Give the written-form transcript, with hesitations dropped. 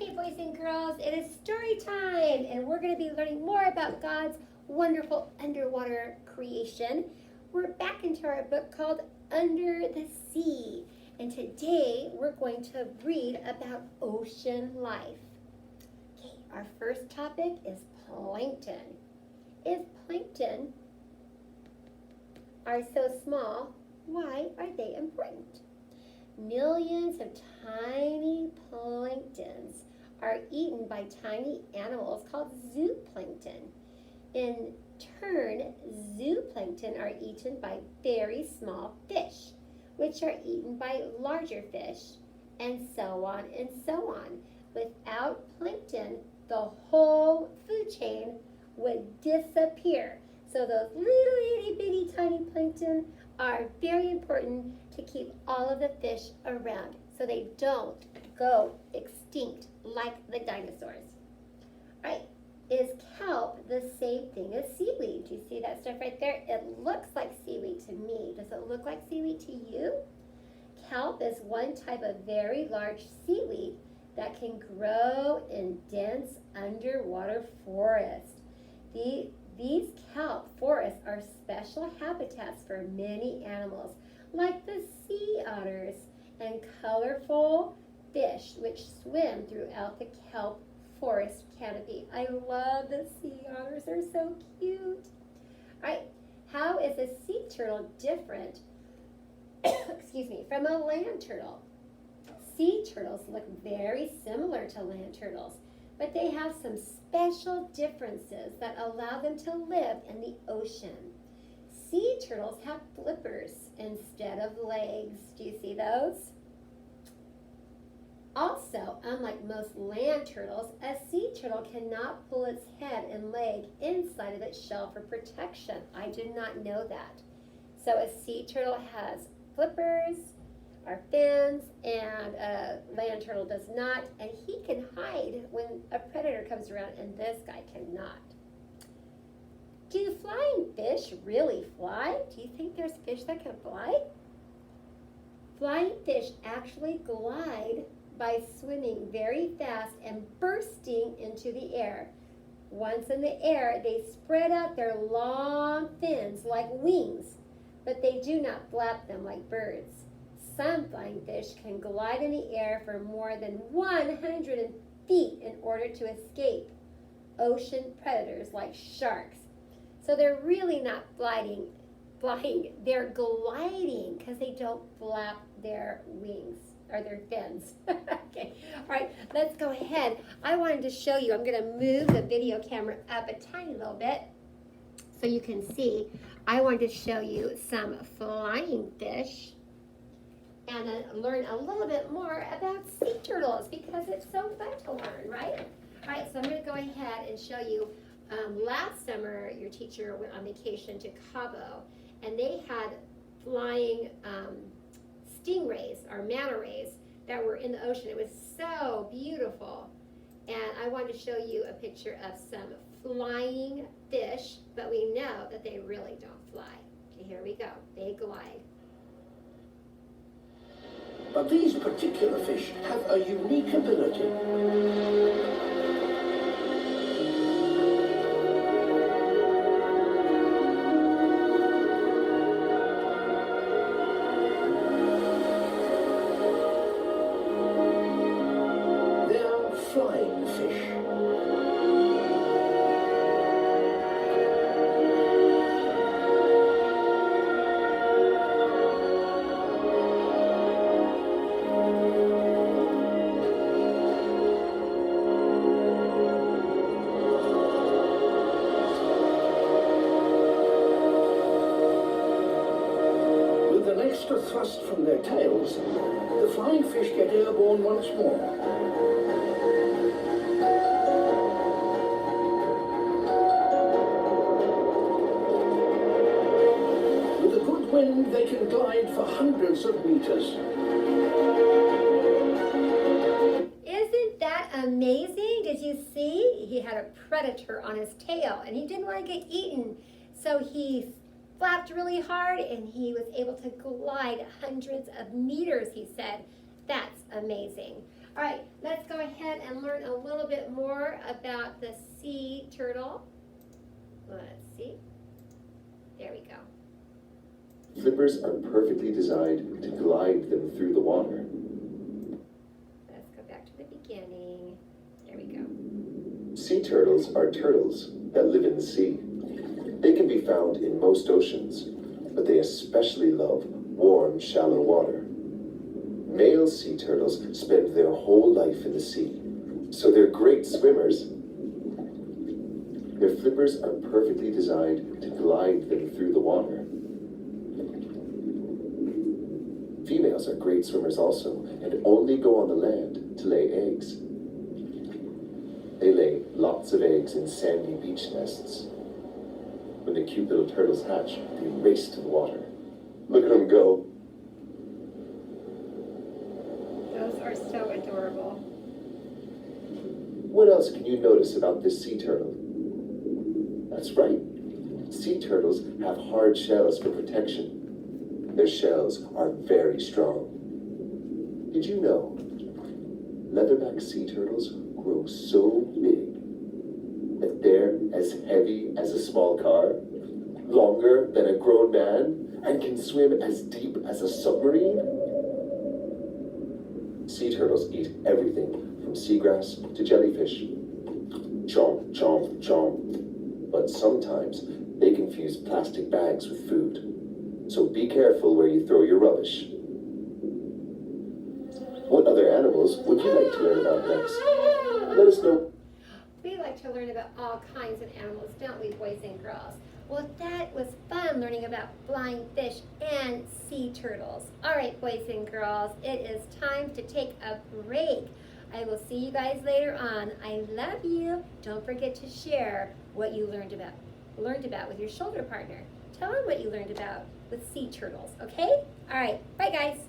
Okay, boys and girls, it is story time, and we're going to be learning more about God's wonderful underwater creation. We're back into our book called Under the Sea, and today we're going to read about ocean life. Okay, our first topic is plankton. If plankton are so small, why are they important? Millions of tiny planktons are eaten by tiny animals called zooplankton. In turn, zooplankton are eaten by very small fish, which are eaten by larger fish, and so on and so on. Without plankton, the whole food chain would disappear. So those little itty bitty tiny plankton are very important to keep all of the fish around so they don't go extinct like the dinosaurs. All right, is kelp the same thing as seaweed? Do you see that stuff right there? It looks like seaweed to me. Does it look like seaweed to you? Kelp is one type of very large seaweed that can grow in dense underwater forests. These kelp forests are special habitats for many animals, like the sea otters and colorful fish which swim throughout the kelp forest canopy. I love the sea otters, they're so cute. All right, how is a sea turtle different from a land turtle? Sea turtles look very similar to land turtles, but they have some special differences that allow them to live in the ocean. Sea turtles have flippers instead of legs. Do you see those? Also, unlike most land turtles, a sea turtle cannot pull its head and leg inside of its shell for protection. I did not know that. So a sea turtle has flippers, or fins, and a land turtle does not, and he can hide when a predator comes around, and this guy cannot. Do flying fish really fly? Do you think there's fish that can fly? Flying fish actually glide by swimming very fast and bursting into the air. Once in the air, they spread out their long fins like wings, but they do not flap them like birds. Some flying fish can glide in the air for more than 100 feet in order to escape ocean predators like sharks. So they're really not flying, they're gliding because they don't flap their wings or their fins. Okay, all right, let's go ahead. I wanted to show you, I'm going to move the video camera up a tiny little bit so you can see. I wanted to show you some flying fish and learn a little bit more about sea turtles because it's so fun to learn, right? All right, so I'm going to go ahead and show you. Last summer, your teacher went on vacation to Cabo, and they had flying stingrays or manta rays that were in the ocean. It was so beautiful, and I wanted to show you a picture of some flying fish, but we know that they really don't fly. Okay, here we go. They glide. But these particular fish have a unique ability. They're flying fish. Extra thrust from their tails, the flying fish get airborne once more. With a good wind, they can glide for hundreds of meters. Isn't that amazing? Did you see? He had a predator on his tail, and he didn't want to get eaten, so he flapped really hard, and he was able to glide hundreds of meters, he said. That's amazing. All right, let's go ahead and learn a little bit more about the sea turtle. Let's see. There we go. Flippers are perfectly designed to glide them through the water. Let's go back to the beginning. There we go. Sea turtles are turtles that live in the sea. They can be found in most oceans, but they especially love warm, shallow water. Male sea turtles spend their whole life in the sea, so they're great swimmers. Their flippers are perfectly designed to glide them through the water. Females are great swimmers also, and only go on the land to lay eggs. They lay lots of eggs in sandy beach nests. When the cute little turtles hatch, they race to the water. Look at them go. Those are so adorable. What else can you notice about this sea turtle? That's right. Sea turtles have hard shells for protection. Their shells are very strong. Did you know leatherback sea turtles grow so big that they're as heavy as a small car, longer than a grown man, and can swim as deep as a submarine? Sea turtles eat everything from seagrass to jellyfish. Chomp, chomp, chomp. But sometimes they confuse plastic bags with food. So be careful where you throw your rubbish. What other animals would you like to learn about next? Let us know. We like to learn about all kinds of animals, don't we, boys and girls? Well, that was fun learning about flying fish and sea turtles. All right, boys and girls, it is time to take a break. I will see you guys later on. I love you. Don't forget to share what you learned about with your shoulder partner. Tell them what you learned about with sea turtles, okay? All right, bye guys.